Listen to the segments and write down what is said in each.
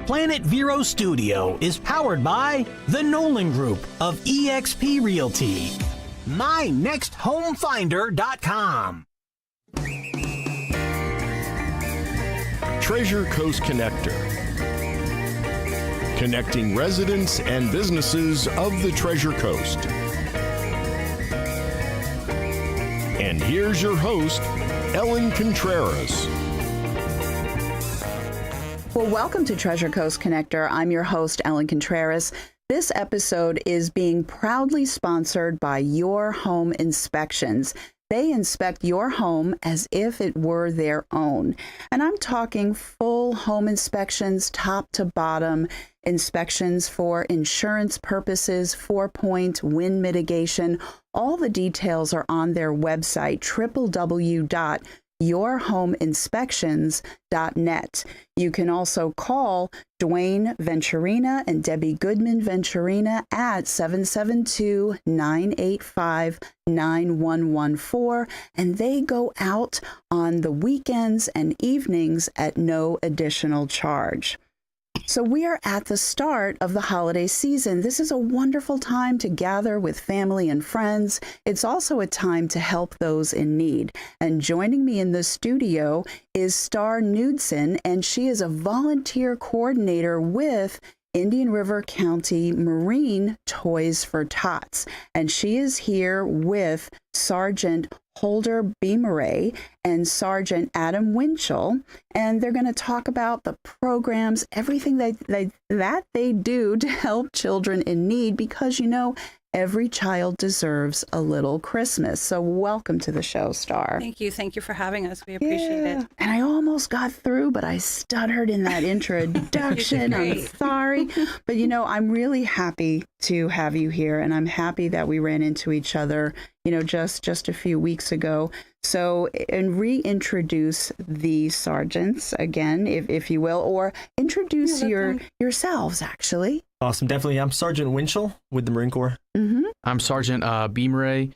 Planet Vero Studio is powered by the Nolan Group of eXp Realty. MyNextHomeFinder.com. Treasure Coast Connector. Connecting residents and businesses of the Treasure Coast. And here's your host, Ellen Contreras. Well, welcome to Treasure Coast Connector. I'm your host, Ellen Contreras. This episode is being proudly sponsored by Your Home Inspections. They inspect your home as if it were their own. And I'm talking full home inspections, top to bottom, inspections for insurance purposes, 4-point wind mitigation. All the details are on their website, www.yourhomeinspections.net. You can also call Dwayne Venturina and Debbie Goodman Venturina at 772-985-9114, and they go out on the weekends and evenings at no additional charge. So we are at the start of the holiday season. This is a wonderful time to gather with family and friends. It's also a time to help those in need. And joining me in the studio is Star Knudson, and she is a volunteer coordinator with Indian River County Marine Toys for Tots. And she is here with Sergeant Holder Beameray and Sergeant Adam Winchell, and they're going to talk about the programs, everything that they do to help children in need, because, you know, every child deserves a little Christmas. So welcome to the show, Star. Thank you. Thank you for having us. We appreciate it. And I almost got through, but I stuttered in that introduction. I'm sorry. But, you know, I'm really happy to have you here, and I'm happy that we ran into each other, you know, just a few weeks ago. So, and reintroduce the sergeants again, if you will, or introduce yourselves, actually. Awesome. Definitely. I'm Sergeant Winchell with the Marine Corps. Mm-hmm. I'm Sergeant Beameray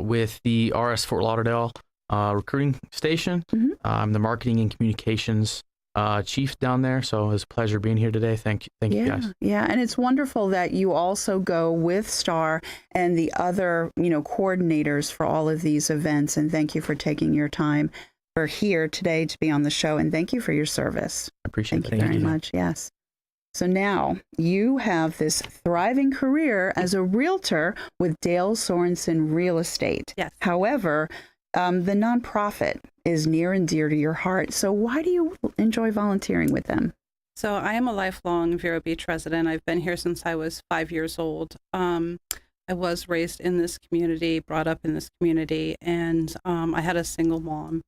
with the RS Fort Lauderdale recruiting station. Mm-hmm. I'm the marketing and communications chief down there. So it was a pleasure being here today. Thank you guys. Yeah. And it's wonderful that you also go with Star and the other, you know, coordinators for all of these events. And thank you for taking your time for here today to be on the show. And thank you for your service. I appreciate it. Thank you very much. Yes. So now you have this thriving career as a realtor with Dale Sorensen Real Estate. Yes. However, the nonprofit is near and dear to your heart. So why do you enjoy volunteering with them? So I am a lifelong Vero Beach resident. I've been here since I was 5 years old. I was raised in this community, brought up in this community, and I had a single mom.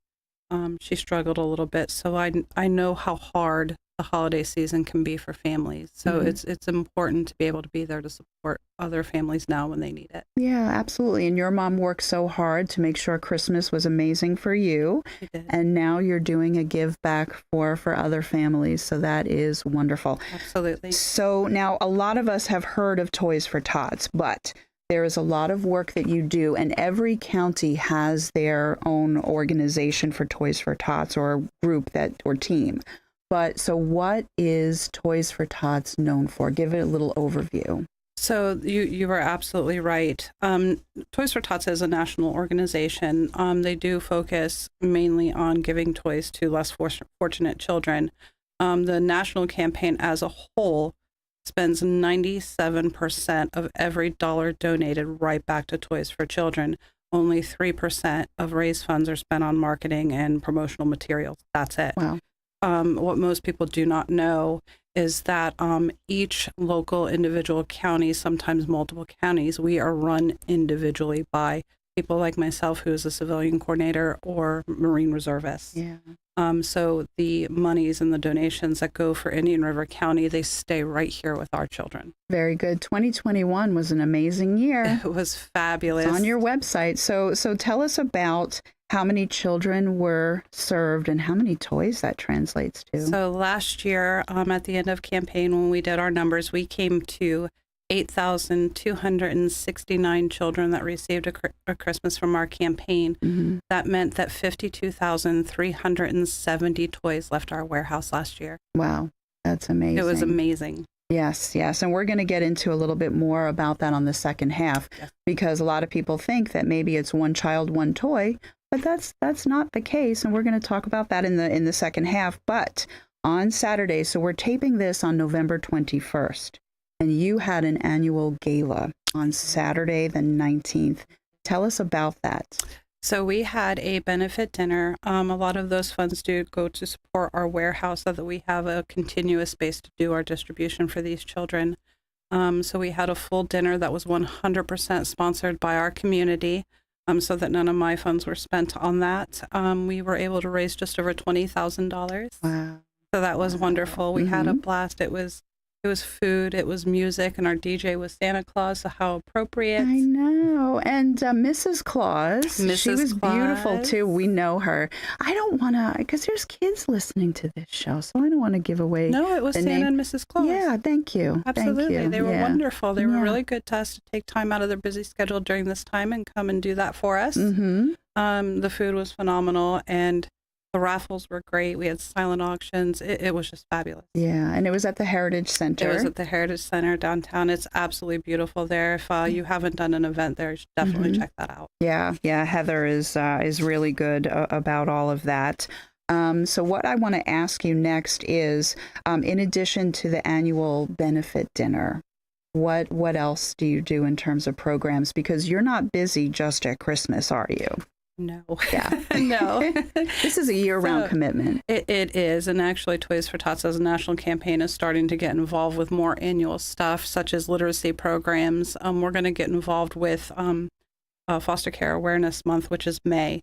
She struggled a little bit, so I know how hard the holiday season can be for families. So it's important to be able to be there to support other families now when they need it. Yeah, absolutely. And your mom worked so hard to make sure Christmas was amazing for you. She did. And now you're doing a give back for other families. So that is wonderful. Absolutely. So now a lot of us have heard of Toys for Tots, but there is a lot of work that you do, and every county has their own organization for Toys for Tots, or group or team. But so what is Toys for Tots known for? Give it a little overview. So you are absolutely right. Toys for Tots is a national organization. They do focus mainly on giving toys to less fortunate children. The national campaign as a whole spends 97% of every dollar donated right back to Toys for Children. Only 3% of raised funds are spent on marketing and promotional materials. That's it. Wow. What most people do not know is that each local individual county, sometimes multiple counties, we are run individually by people like myself, who is a civilian coordinator, or Marine reservists. Yeah. So the monies and the donations that go for Indian River County, they stay right here with our children. Very good. 2021 was an amazing year. It was fabulous. It's on your website. So tell us about how many children were served and how many toys that translates to. So last year, at the end of campaign, when we did our numbers, we came to 8,269 children that received a Christmas from our campaign. Mm-hmm. That meant that 52,370 toys left our warehouse last year. Wow. That's amazing. It was amazing. Yes, yes. And we're going to get into a little bit more about that on the second half, because a lot of people think that maybe it's one child, one toy, but that's not the case. And we're going to talk about that in the second half. But on Saturday, so we're taping this on November 21st, and you had an annual gala on Saturday the 19th. Tell us about that. So we had a benefit dinner. A lot of those funds do go to support our warehouse so that we have a continuous space to do our distribution for these children. So we had a full dinner that was 100% sponsored by our community, so that none of my funds were spent on that. We were able to raise just over $20,000. Wow. So that was wonderful. We had a blast. It was food, it was music, and our DJ was Santa Claus, so how appropriate. I know. And Mrs. Claus, she was beautiful too. We know her. I don't want to, because there's kids listening to this show, so I don't want to give away. No, it was Santa name. and Mrs. Claus. Yeah, thank you. Absolutely. Thank you. They were wonderful. They were Yeah. really good to us to take time out of their busy schedule during this time and come and do that for us. Mm-hmm. The food was phenomenal, and the raffles were great. We had silent auctions. It was just fabulous. Yeah, and it was at the Heritage Center. It was at the Heritage Center downtown. It's absolutely beautiful there. If you haven't done an event there, you should definitely check that out. Yeah, Heather is really good about all of that. So what I want to ask you next is, in addition to the annual benefit dinner, what else do you do in terms of programs? Because you're not busy just at Christmas, are you? No. Yeah. No. This is a year-round commitment. It is. And actually, Toys for Tots as a national campaign is starting to get involved with more annual stuff, such as literacy programs. We're going to get involved with Foster Care Awareness Month, which is May.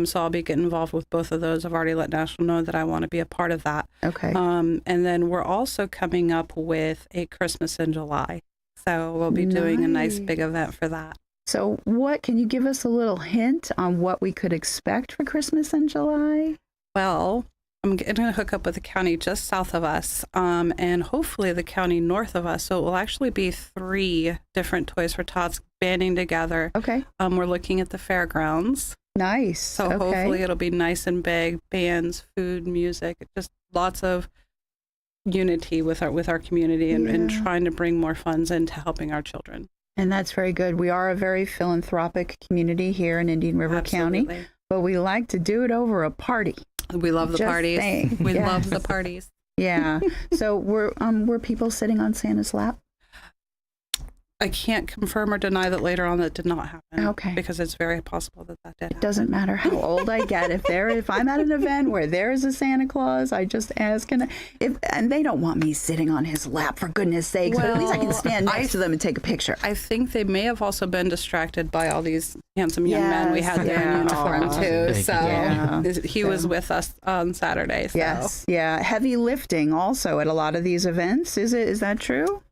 So I'll be getting involved with both of those. I've already let National know that I want to be a part of that. Okay. And then we're also coming up with a Christmas in July. So we'll be doing a nice big event for that. So can you give us a little hint on what we could expect for Christmas in July? Well, I'm going to hook up with the county just south of us, and hopefully the county north of us. So it will actually be 3 different Toys for Tots banding together. Okay. We're looking at the fairgrounds. Nice. So okay. hopefully it'll be nice and big, bands, food, music, just lots of unity with our community and trying to bring more funds into helping our children. And that's very good. We are a very philanthropic community here in Indian River Absolutely. County, but we like to do it over a party. We love the Just parties. saying. We Yes. love the parties. Yeah. So were people sitting on Santa's lap? I can't confirm or deny that later on that did not happen. Okay. Because it's very possible that did happen. It doesn't matter how old I get. If I'm at an event where there is a Santa Claus, I just ask, and they don't want me sitting on his lap, for goodness sakes. But at least I can stand next to them and take a picture. I think they may have also been distracted by all these handsome young men we had there in uniform too. So he was with us on Saturday. So. Yes. Yeah. Heavy lifting also at a lot of these events. Is that true?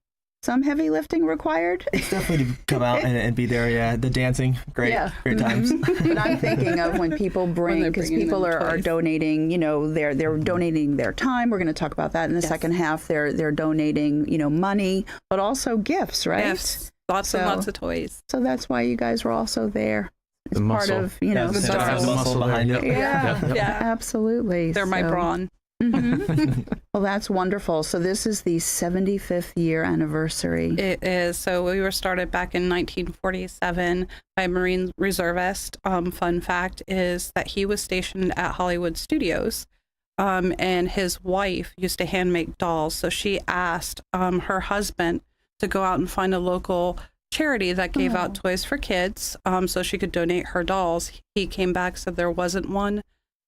Some heavy lifting required? It's definitely to come out and be there. Yeah, the dancing, great times. But I'm thinking of when people bring, because people are donating, they're donating their time. We're going to talk about that in the second half. They're donating, money, but also gifts, right? Gifts. Lots and lots of toys. So that's why you guys were also there. It's the part muscle. of, The muscle behind it. Yeah, absolutely. They're my brawn. Well, that's wonderful. So this is the 75th year anniversary. It is. So we were started back in 1947 by a Marine reservist. Fun fact is that he was stationed at Hollywood Studios, and his wife used to hand make dolls. So she asked her husband to go out and find a local charity that gave out toys for kids, so she could donate her dolls. He came back, said there wasn't one.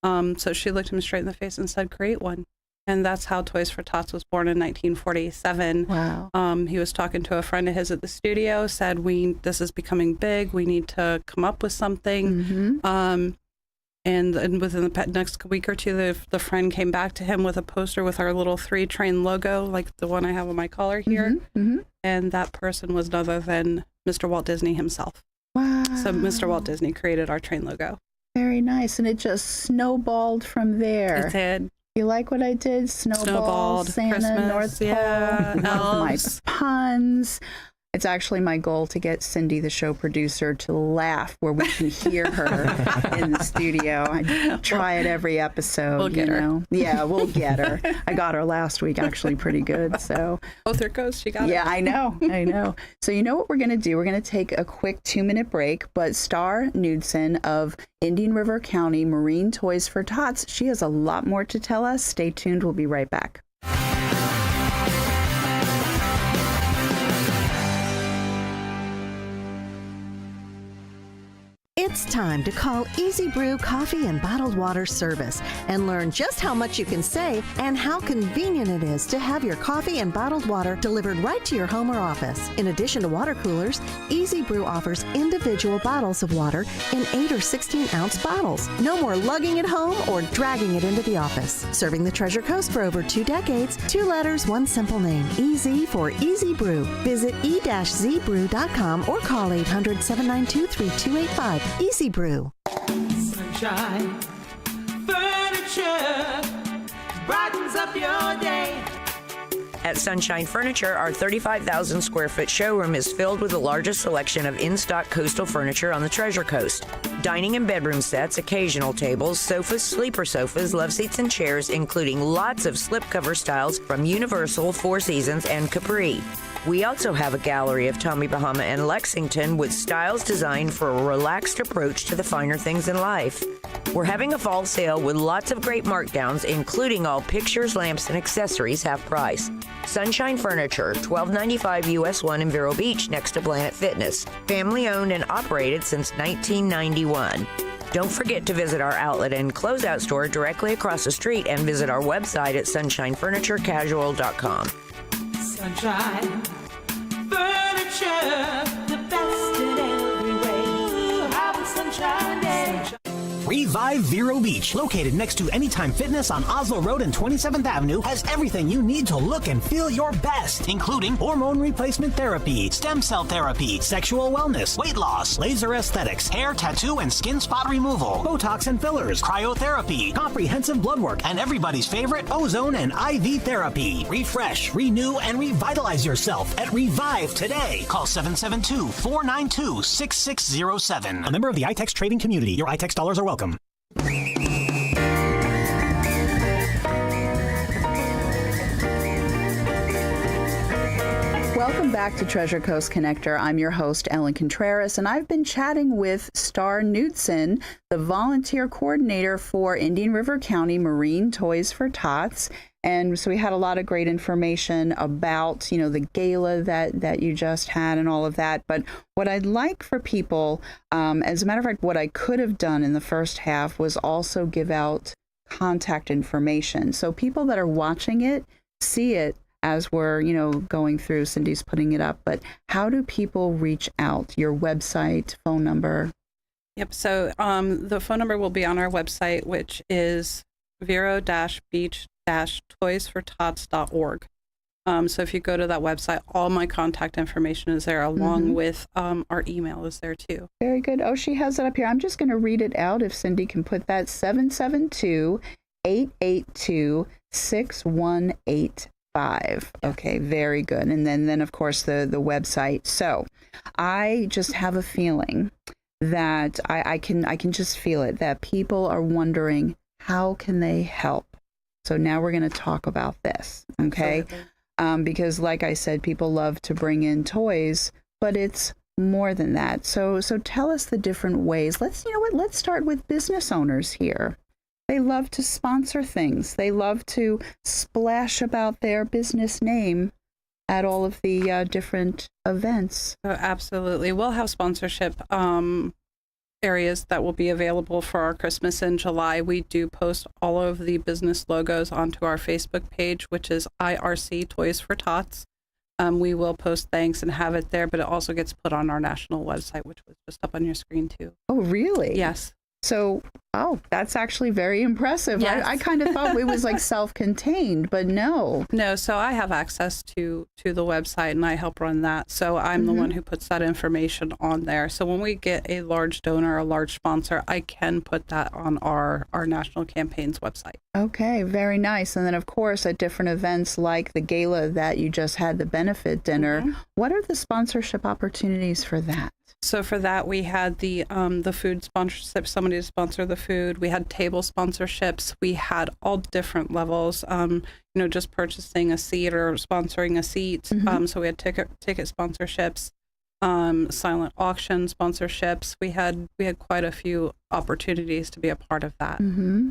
So she looked him straight in the face and said, create one. And that's how Toys for Tots was born in 1947. Wow. He was talking to a friend of his at the studio, said, this is becoming big. We need to come up with something. And within the next week or two, the friend came back to him with a poster with our little 3-train logo, like the one I have on my collar here. And that person was none other than Mr. Walt Disney himself. Wow. So Mr. Walt Disney created our train logo. Very nice. And it just snowballed from there. It did. You like what I did? Snowballed, Santa, Christmas, North Pole. yeah, Love my elves. puns. It's actually my goal to get Cindy, the show producer, to laugh where we can hear her in the studio. I try it every episode. We'll get her. Yeah, we'll get her. I got her last week, actually pretty good. So, oh, there it goes. She got it. Yeah, I know. So you know what we're going to do? We're going to take a quick 2-minute break, but Star Knudson of Indian River County Marine Toys for Tots, she has a lot more to tell us. Stay tuned. We'll be right back. It's time to call Easy Brew Coffee and Bottled Water Service and learn just how much you can save and how convenient it is to have your coffee and bottled water delivered right to your home or office. In addition to water coolers, Easy Brew offers individual bottles of water in 8 or 16-ounce bottles. No more lugging it home or dragging it into the office. Serving the Treasure Coast for over 2 decades, 2 letters, 1 simple name. Easy for Easy Brew. Visit e-zbrew.com or call 800-792-3285. Easy Brew. Sunshine Furniture brightens up your day. At Sunshine Furniture, our 35,000 square foot showroom is filled with the largest selection of in-stock coastal furniture on the Treasure Coast. Dining and bedroom sets, occasional tables, sofas, sleeper sofas, love seats, and chairs, including lots of slipcover styles from Universal, Four Seasons, and Capri. We also have a gallery of Tommy Bahama and Lexington with styles designed for a relaxed approach to the finer things in life. We're having a fall sale with lots of great markdowns, including all pictures, lamps, and accessories half price. Sunshine Furniture, 1295 US 1 in Vero Beach, next to Planet Fitness. Family owned and operated since 1991. Don't forget to visit our outlet and closeout store directly across the street and visit our website at sunshinefurniturecasual.com. Sunshine Furniture, the best in every way. Have a sunshine day. Revive Vero Beach, located next to Anytime Fitness on Oslo Road and 27th Avenue, has everything you need to look and feel your best, including hormone replacement therapy, stem cell therapy, sexual wellness, weight loss, laser aesthetics, hair, tattoo, and skin spot removal, Botox and fillers, cryotherapy, comprehensive blood work, and everybody's favorite ozone and IV therapy. Refresh, renew, and revitalize yourself at Revive today. Call 772-492-6607. A member of the iTex trading community. Your iTex dollars are welcome. Welcome back to Treasure Coast Connector. I'm your host, Ellen Contreras, and I've been chatting with Star Knudson, the volunteer coordinator for Indian River County Marine Toys for Tots. And so we had a lot of great information about, the gala that you just had and all of that. But what I'd like for people, as a matter of fact, what I could have done in the first half was also give out contact information. So people that are watching it see it as we're, going through. Cindy's putting it up. But how do people reach out? Your website, phone number? Yep. So the phone number will be on our website, which is vero-beach-toysfortots.org. So if you go to that website, all my contact information is there, along with our email is there too. Very good. Oh, she has it up here. I'm just going to read it out if Cindy can put that. 772-882-6185. Okay, very good. And then of course, the website. So I just have a feeling that I can just feel it, that people are wondering, how can they help? So now we're going to talk about this, okay? Because like I said, people love to bring in toys, but it's more than that. So tell us the different ways. Let's start with business owners here. They love to sponsor things. They love to splash about their business name at all of the different events. Oh, absolutely. We'll have sponsorship areas that will be available for our Christmas in July. We do post all of the business logos onto our Facebook page, which is IRC Toys for Tots. We will post thanks and have it there, but it also gets put on our national website, which was just up on your screen too. Oh, really? Yes. So, oh, that's actually very impressive. Yes. I kind of thought it was like self-contained, but no. No, so I have access to the website and I help run that. So I'm the one who puts that information on there. So when we get a large donor, a large sponsor, I can put that on our national campaign's website. Okay, very nice. And then, of course, at different events like the gala that you just had, the benefit dinner, what are the sponsorship opportunities for that? So for that, we had the food sponsorship, somebody to sponsor the food. We had table sponsorships. We had all different levels, just purchasing a seat or sponsoring a seat. So we had ticket sponsorships, silent auction sponsorships. We had quite a few opportunities to be a part of that.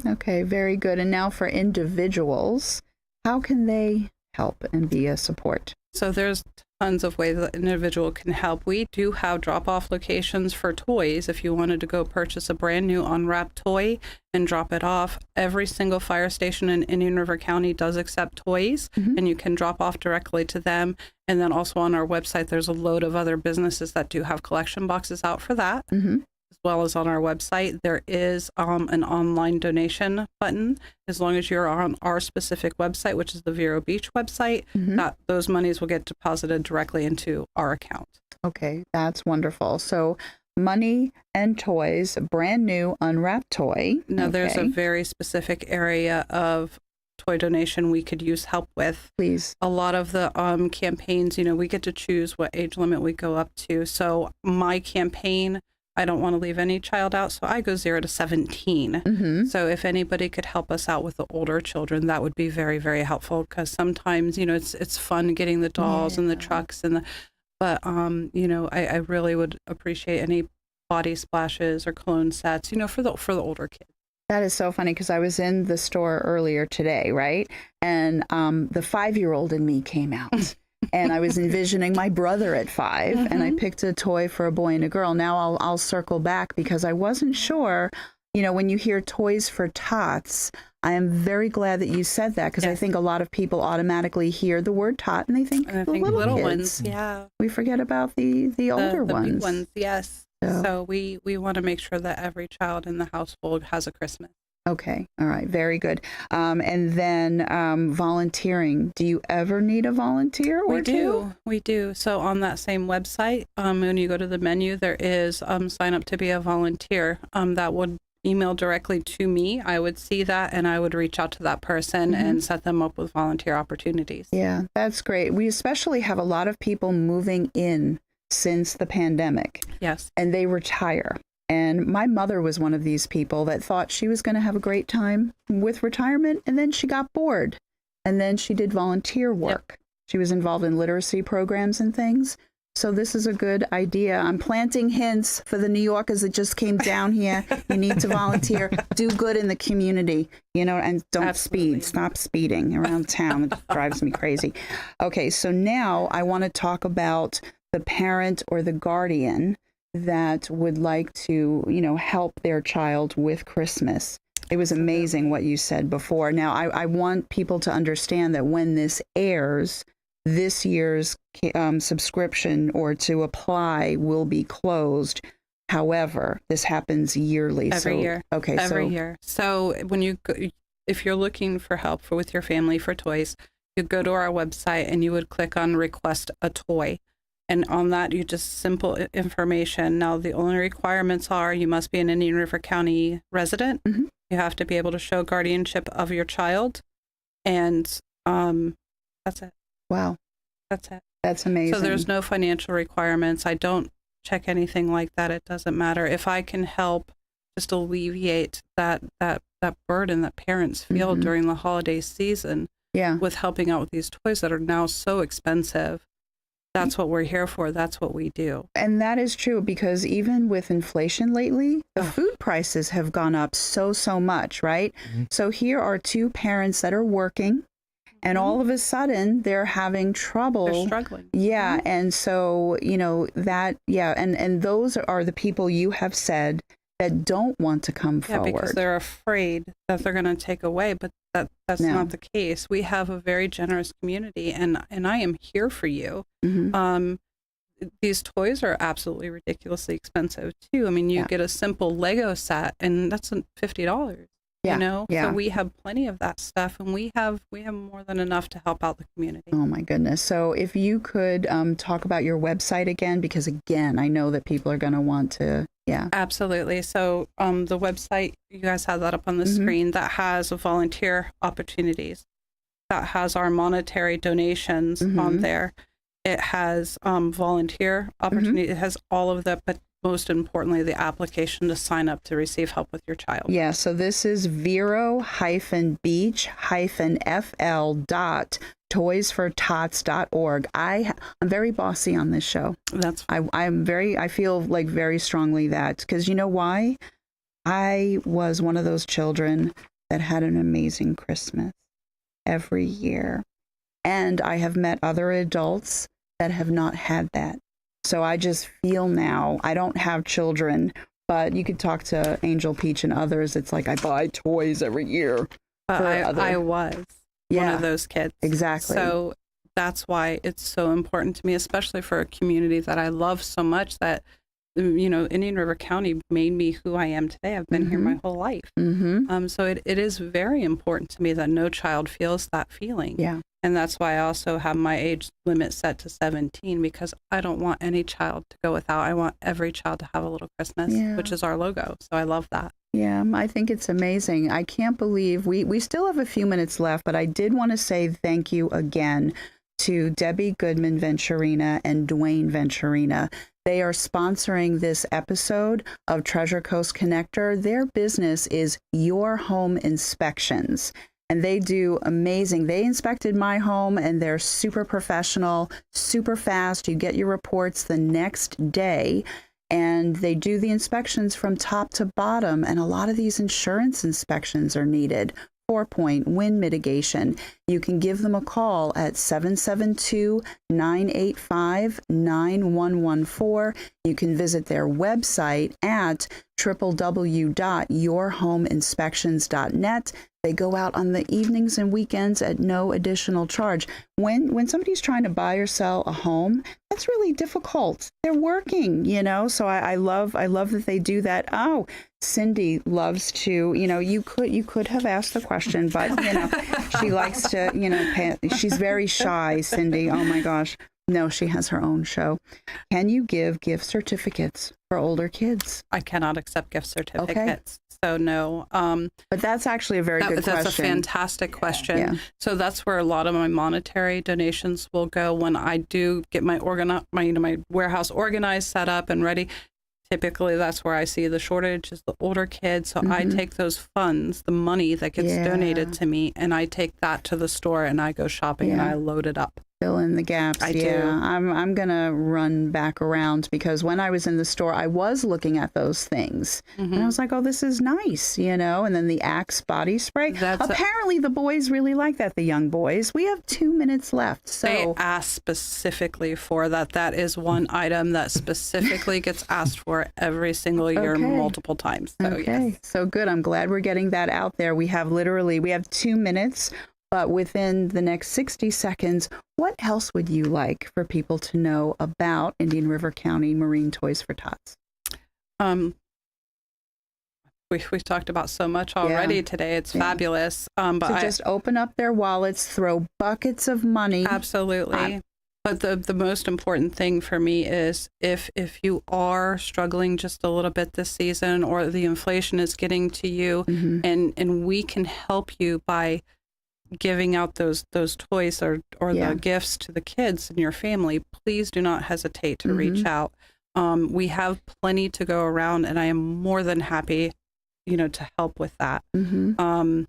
Okay, very good. And now for individuals, how can they help and be a support? So there's tons of ways that an individual can help. We do have drop-off locations for toys. If you wanted to go purchase a brand new unwrapped toy and drop it off, every single fire station in Indian River County does accept toys, and you can drop off directly to them. And then also on our website, there's a load of other businesses that do have collection boxes out for that. As well as on our website, there is an online donation button. As long as you're on our specific website, which is the Vero Beach website, that those monies will get deposited directly into our account. Okay, that's wonderful. So money and toys, a brand new unwrapped toy. Now, there's a very specific area of toy donation we could use help with. Please. A lot of the campaigns, we get to choose what age limit we go up to. So my campaign, I don't want to leave any child out, so I go 0 to 17. So if anybody could help us out with the older children, that would be very, very helpful, because sometimes, it's fun getting the dolls and the trucks but I really would appreciate any body splashes or cologne sets, for the older kids. That is so funny, because I was in the store earlier today, right? And the 5-year-old in me came out. And I was envisioning my brother at 5, and I picked a toy for a boy and a girl. Now I'll circle back, because I wasn't sure, when you hear toys for tots, I am very glad that you said that, because I think a lot of people automatically hear the word tot and they think the little kids. Ones. Yeah. We forget about the older the ones. Big ones, yes. So we want to make sure that every child in the household has a Christmas. Okay. All right. Very good. And then volunteering. Do you ever need a volunteer or two? We do. So on that same website, when you go to the menu, there is sign up to be a volunteer. That would email directly to me. I would see that and I would reach out to that person and set them up with volunteer opportunities. Yeah, that's great. We especially have a lot of people moving in since the pandemic. Yes. And they retire. And my mother was one of these people that thought she was going to have a great time with retirement, and then she got bored. And then she did volunteer work. She was involved in literacy programs and things. So this is a good idea. I'm planting hints for the New Yorkers that just came down here. You need to volunteer, do good in the community, and don't speed. Stop speeding around town. It drives me crazy. Okay, so now I want to talk about the parent or the guardian that would like to, help their child with Christmas. It was amazing what you said before. Now, I want people to understand that when this airs, this year's subscription or to apply will be closed. However, this happens yearly. Every year. Okay. Every year. So if you're looking for help with your family for toys, you go to our website and you would click on request a toy. And on that, you just simple information. Now, the only requirements are you must be an Indian River County resident. You have to be able to show guardianship of your child. And that's it. Wow. That's it. That's amazing. So there's no financial requirements. I don't check anything like that. It doesn't matter. If I can help just alleviate that burden that parents feel during the holiday season with helping out with these toys that are now so expensive, that's what we're here for. That's what we do. And that is true, because even with inflation lately, the food prices have gone up so much, right? So here are two parents that are working, and all of a sudden they're having trouble. They're struggling. Yeah. And so, and those are the people you have said that don't want to come forward. Yeah, because they're afraid that they're going to take away, but that's not the case. We have a very generous community, and I am here for you. these toys are absolutely ridiculously expensive too. I mean, you get a simple Lego set and that's $50. Yeah. You know, Yeah. so we have plenty of that stuff, and we have more than enough to help out the community. Oh my goodness. So if you could talk about your website again, because again, I know that people are going to want to, Absolutely. So the website, you guys have that up on the screen, that has volunteer opportunities, that has our monetary donations on there. It has volunteer opportunity. It has all of that, but most importantly, the application to sign up to receive help with your child. Yeah, so this is vero-beach-fl.toysfortots.org. I'm very bossy on this show. I feel like very strongly that, because you know why? I was one of those children that had an amazing Christmas every year. And I have met other adults that have not had that. So I just feel now, I don't have children, but you could talk to Angel Peach and others. It's like I buy toys every year. I was one of those kids. Exactly. So that's why it's so important to me, especially for a community that I love so much, that, you know, Indian River County made me who I am today. I've been here my whole life. So it is very important to me that no child feels that feeling. Yeah. And that's why I also have my age limit set to 17, because I don't want any child to go without. I want every child to have a little Christmas, which is our logo. So I love that. Yeah, I think it's amazing. I can't believe we still have a few minutes left, but I did want to say thank you again to Debbie Goodman Venturina and Dwayne Venturina. They are sponsoring this episode of Treasure Coast Connector. Their business is Your Home Inspections. And they do amazing. They inspected my home, and they're super professional, super fast. You get your reports the next day, and they do the inspections from top to bottom. And a lot of these insurance inspections are needed. 4-point wind mitigation. You can give them a call at 772-985-9114. You can visit their website at www.yourhomeinspections.net. They go out on the evenings and weekends at no additional charge. When somebody's trying to buy or sell a home, that's really difficult. They're working, you know, so I love that they do that. Oh, Cindy loves to, you know, you could have asked the question, but, you know, she likes to, you know, she's very shy, Cindy. Oh my gosh. No, she has her own show. Can you give gift certificates for older kids? I cannot accept gift certificates. So no. But that's actually a very good question. That's a fantastic question. Yeah. So that's where a lot of my monetary donations will go when I do get my warehouse organized, set up, and ready. Typically, that's where I see the shortage is the older kids. So I take those funds, the money that gets donated to me, and I take that to the store and I go shopping and I load it up. Fill in the gaps. I do. I'm going to run back around, because when I was in the store, I was looking at those things. And I was like, oh, this is nice, you know? And then the Axe body spray. Apparently, the boys really like that, the young boys. We have 2 minutes left. So they asked specifically for that. That is one item that specifically gets asked for every single year, multiple times. So, yes. So good. I'm glad we're getting that out there. We have 2 minutes. But within the next 60 seconds, what else would you like for people to know about Indian River County Marine Toys for Tots? We've talked about so much already today. It's fabulous. But so just open up their wallets, throw buckets of money. Absolutely. But the most important thing for me is if you are struggling just a little bit this season, or the inflation is getting to you, and we can help you by giving out those toys or the gifts to the kids in your family, please do not hesitate to reach out. We have plenty to go around, and I am more than happy, you know, to help with that. I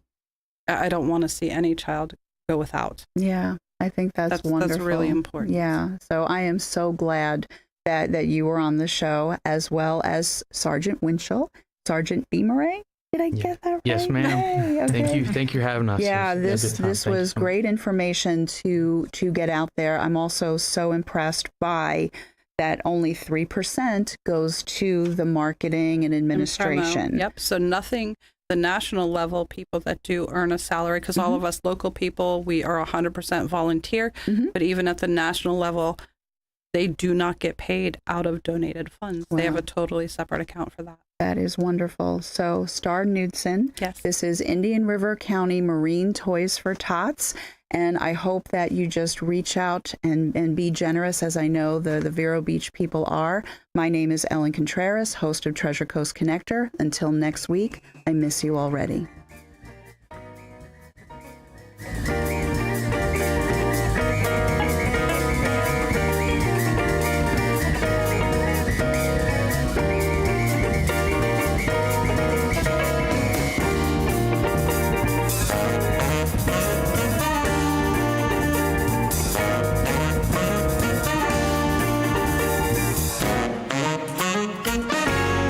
don't want to see any child go without. Yeah, I think that's wonderful. That's really important. Yeah, so I am so glad that you were on the show, as well as Sergeant Winchell, Sergeant Beameray. Did I get that right? Yes, ma'am. Okay. Thank you for having us. Yeah, this was great information to get out there. I'm also so impressed by that only 3% goes to the marketing and administration. Yep. So nothing, the national level people that do earn a salary, because all of us local people, we are 100% volunteer, but even at the national level, they do not get paid out of donated funds. Wow. They have a totally separate account for that. That is wonderful. So, Star Knudson. Yes. This is Indian River County Marine Toys for Tots. And I hope that you just reach out and be generous, as I know the Vero Beach people are. My name is Ellen Contreras, host of Treasure Coast Connector. Until next week, I miss you already.